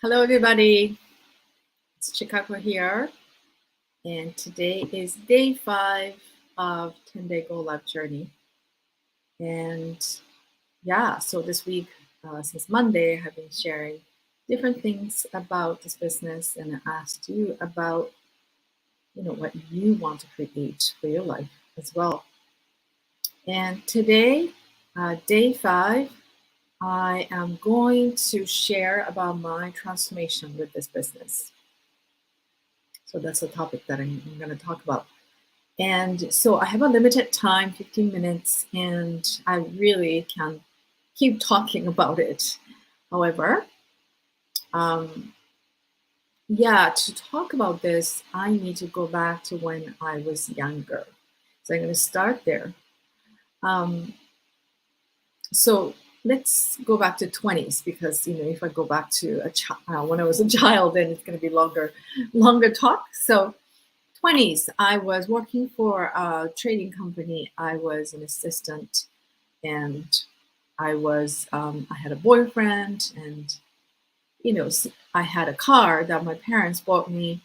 Hello, everybody. It's Chicago here, and today is day 5 of 10-day Go Live journey. And yeah, so this week, since Monday, I have been sharing different things about this business, and I asked you about, what you want to create for your life as well. And today, day 5, I am going to share about my transformation with this business. So that's the topic that I'm going to talk about. And so I have a limited time, 15 minutes, and I really can keep talking about it. However, um, yeah, to talk about this, I need to go back to when I was younger. So I'm going to start there. Um, so let's go back to 20s because if I go back to when I was a child, then it's going to be longer talk. So 20s, I was working for a trading company. I was an assistant, and I had a boyfriend, and I had a car that my parents bought me.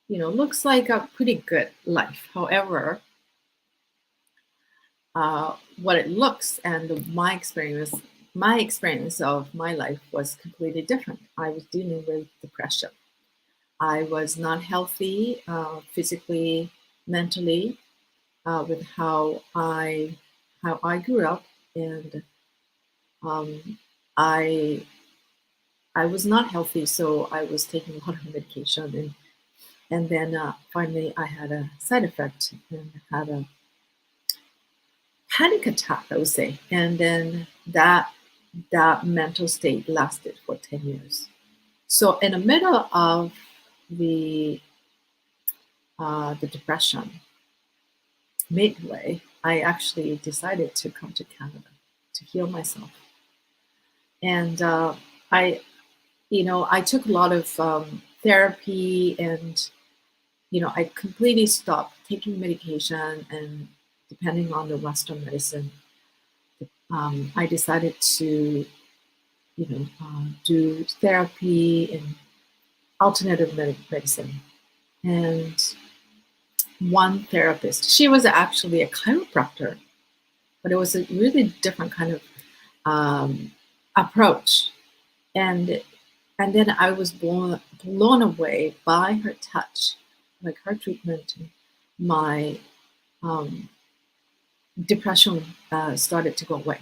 Looks like a pretty good life. However, what it looks and my experience of my life was completely different. I was dealing with depression. I was not healthy physically, mentally, with how I grew up, and um, I I was not healthy, so I was taking a lot of medication, and then finally I had a side effect and had a panic attack, I would say, and then that mental state lasted for 10 years. So in the middle of the the depression, midway, I actually decided to come to Canada to heal myself. And I took a lot of therapy, and I completely stopped taking medication. And depending on the Western medicine, I decided to, do therapy and alternative medicine. And one therapist, she was actually a chiropractor, but it was a really different kind of um, approach. And and then I was blown away by her touch, like her treatment. My um, depression started to go away.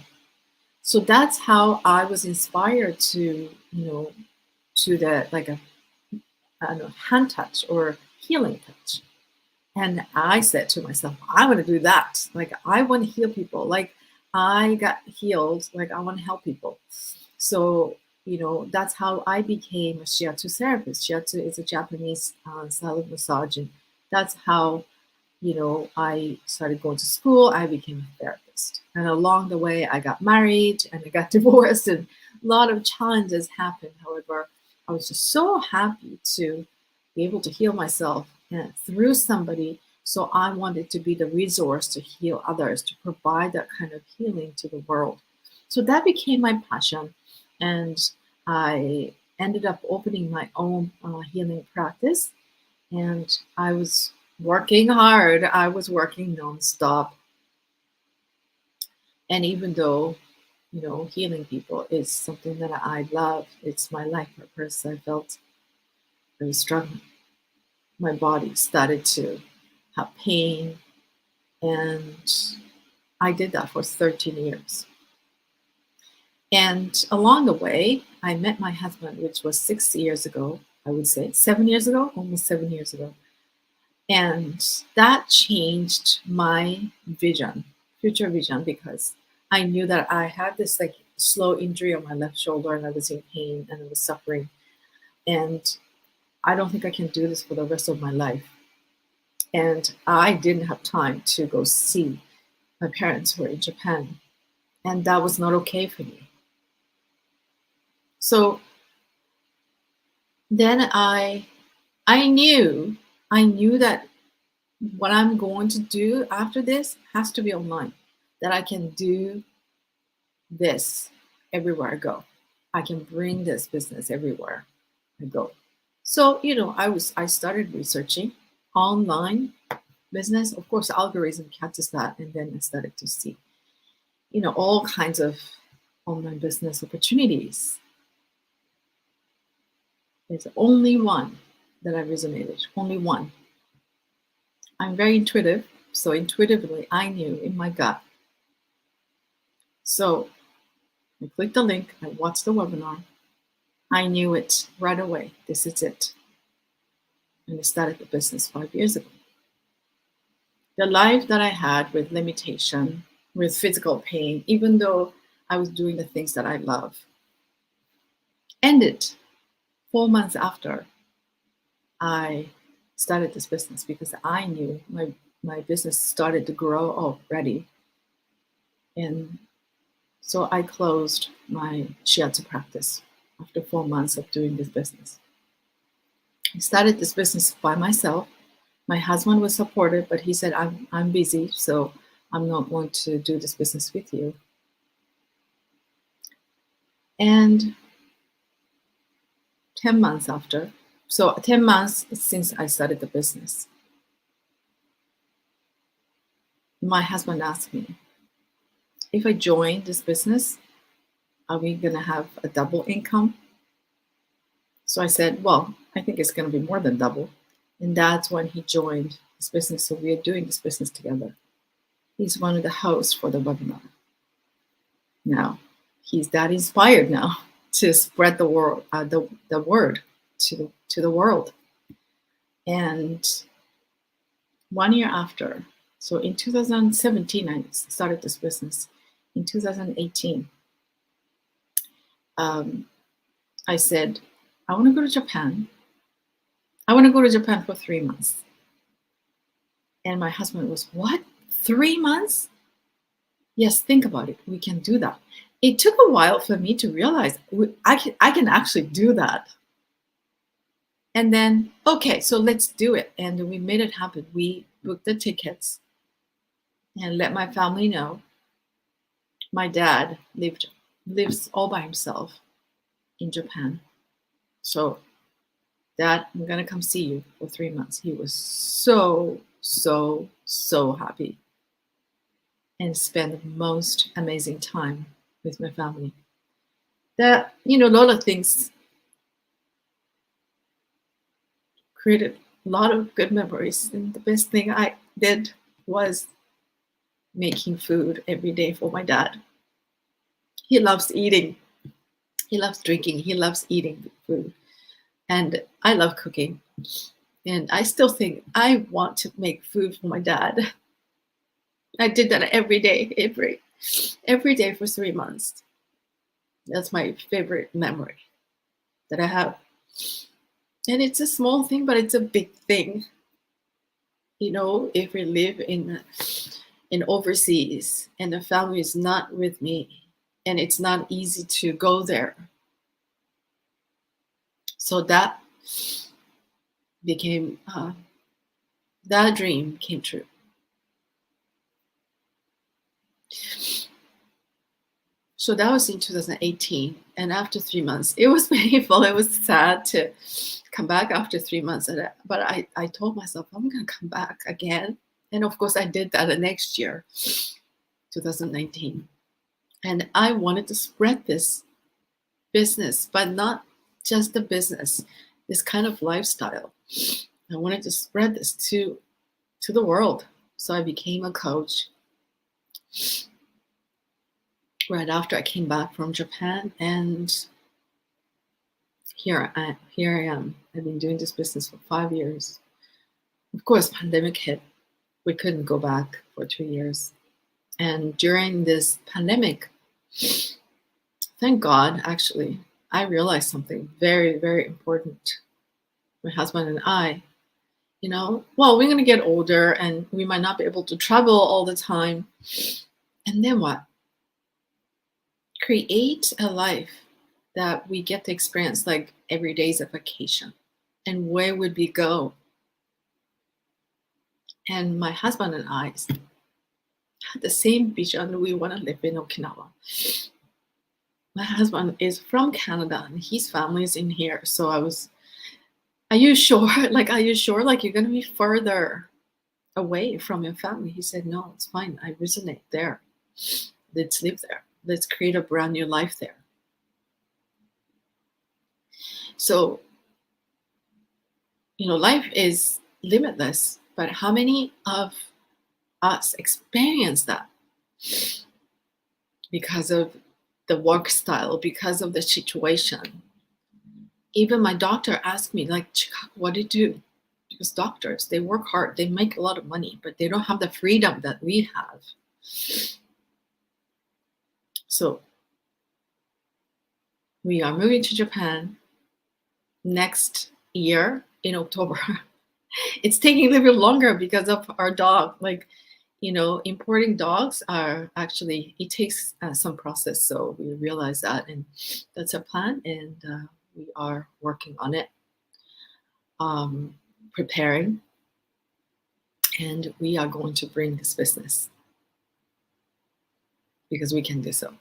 So that's how I was inspired to, to the like a I don't know, hand touch or healing touch. And I said to myself, I want to do that. Like I want to heal people. Like I got healed. Like I want to help people. So that's how I became a shiatsu therapist. Shiatsu is a Japanese style of massage, and that's how I started going to school. I became a therapist, and along the way, I got married and I got divorced, and a lot of challenges happened. However, I was just so happy to be able to heal myself and through somebody. So I wanted to be the resource to heal others, to provide that kind of healing to the world. So that became my passion, and I ended up opening my own healing practice, and I was working hard. I was working nonstop. And even though, healing people is something that I love, it's my life purpose, I felt very struggling. My body started to have pain, and I did that for 13 years. And along the way, I met my husband, which was 6 years ago, I would say, 7 years ago, almost 7 years ago. And that changed my vision, future vision, because I knew that I had this like slow injury on my left shoulder, and I was in pain and I was suffering. And I don't think I can do this for the rest of my life. And I didn't have time to go see my parents who were in Japan. And that was not okay for me. So then I knew that what I'm going to do after this has to be online, that I can do this everywhere I go. I can bring this business everywhere. ago. So, I started researching online business. Of course, the algorithm catches that, and then I started to see, all kinds of online business opportunities. There's only one that I resonated, only one. I'm very intuitive, so intuitively I knew in my gut. So I clicked the link, I watched the webinar, I knew it right away. This is it. And I started the business 5 years ago. The life that I had with limitation, with physical pain, even though I was doing the things that I love, ended 4 months after I started this business, because I knew my business started to grow already. And so I closed my shiatsu practice after 4 months of doing this business. I started this business by myself. My husband was supportive, but he said, I'm busy, so I'm not going to do this business with you. And 10 months after, so 10 months since I started the business, my husband asked me, if I join this business, are we going to have a double income? So I said, well, I think it's going to be more than double. And that's when he joined this business. So we are doing this business together. He's one of the hosts for the webinar. Now, he's that inspired now to spread the word, the word to the world. And 1 year after, so in 2017, I started this business. In 2018, I said, I want to go to Japan. I want to go to Japan for 3 months. And my husband was, what? 3 months? Yes, think about it. We can do that. It took a while for me to realize I can actually do that. And then, okay, so let's do it. And we made it happen. We booked the tickets and let my family know. My dad lives all by himself in Japan. So, Dad, I'm going to come see you for 3 months. He was so, so, so happy and spent the most amazing time with my family. That, a lot of things created a lot of good memories. And the best thing I did was making food every day for my dad. He loves eating. He loves drinking. He loves eating food. And I love cooking. And I still think I want to make food for my dad. I did that every day, every day for 3 months. That's my favorite memory that I have. And it's a small thing, but it's a big thing. If we live in overseas and the family is not with me, and it's not easy to go there. So that became, that dream came true. So that was in 2018. And after 3 months, it was painful. It was sad to come back after 3 months. But I told myself, I'm going to come back again. And of course, I did that the next year, 2019. And I wanted to spread this business, but not just the business, this kind of lifestyle. I wanted to spread this to the world. So I became a coach right after I came back from Japan, and here I am. I've been doing this business for 5 years. Of course, pandemic hit. We couldn't go back for 2 years. And during this pandemic, thank God, actually, I realized something very, very important. My husband and I, we're going to get older and we might not be able to travel all the time. And then what? Create a life that we get to experience like every day is a vacation. And where would we go? And my husband and I had the same vision. We want to live in Okinawa. my husband is from Canada and his family is in here. So are you sure? Like, are you sure? Like, you're going to be further away from your family? He said, no, it's fine. I resonate there. Let's live there. Let's create a brand new life there. So, life is limitless, but how many of us experience that because of the work style, because of the situation? Even my doctor asked me, like, what do you do? Because doctors, they work hard, they make a lot of money, but they don't have the freedom that we have. So we are moving to Japan next year in October. It's taking a little bit longer because of our dog. Like, importing dogs are actually, it takes some process. So we realize that, and that's our plan, and we are working on it, preparing, and we are going to bring this business because we can do so.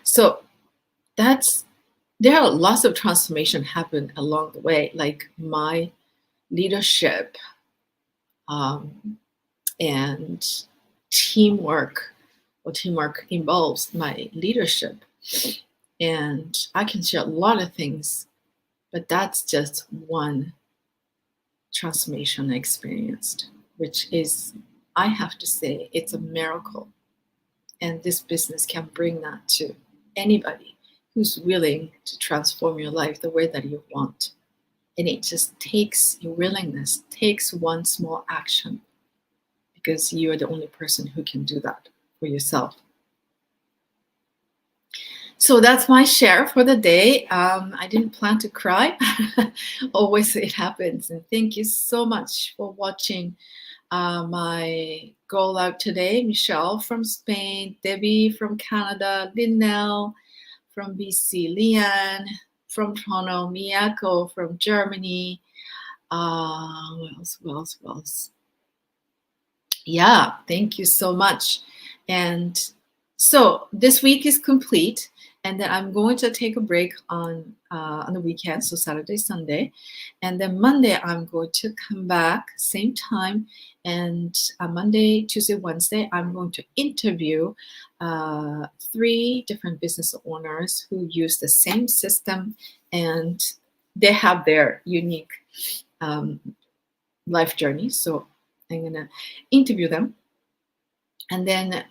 So there are lots of transformation happen along the way, like my leadership and teamwork. Well, teamwork involves my leadership, and I can share a lot of things, but that's just one transformation I experienced, which is, I have to say, it's a miracle. And this business can bring that to anybody who's willing to transform your life the way that you want. And it just takes your willingness, takes one small action, because you are the only person who can do that for yourself. So that's my share for the day. I didn't plan to cry. Always it happens. And thank you so much for watching my Go Live today. Michelle from Spain, Debbie from Canada, Linnell from BC, Leanne from Toronto, Miyako from Germany. What else? Yeah, thank you so much. And so this week is complete, and then I'm going to take a break on the weekend, so Saturday, Sunday, and then Monday I'm going to come back same time, and Monday, Tuesday, Wednesday I'm going to interview 3 different business owners who use the same system, and they have their unique life journey. So I'm gonna interview them, and then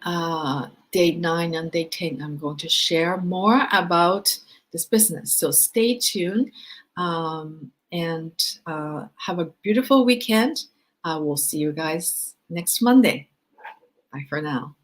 day 9 and day 10 I'm going to share more about this business. So stay tuned, and have a beautiful weekend. We'll see you guys next Monday. Bye for now.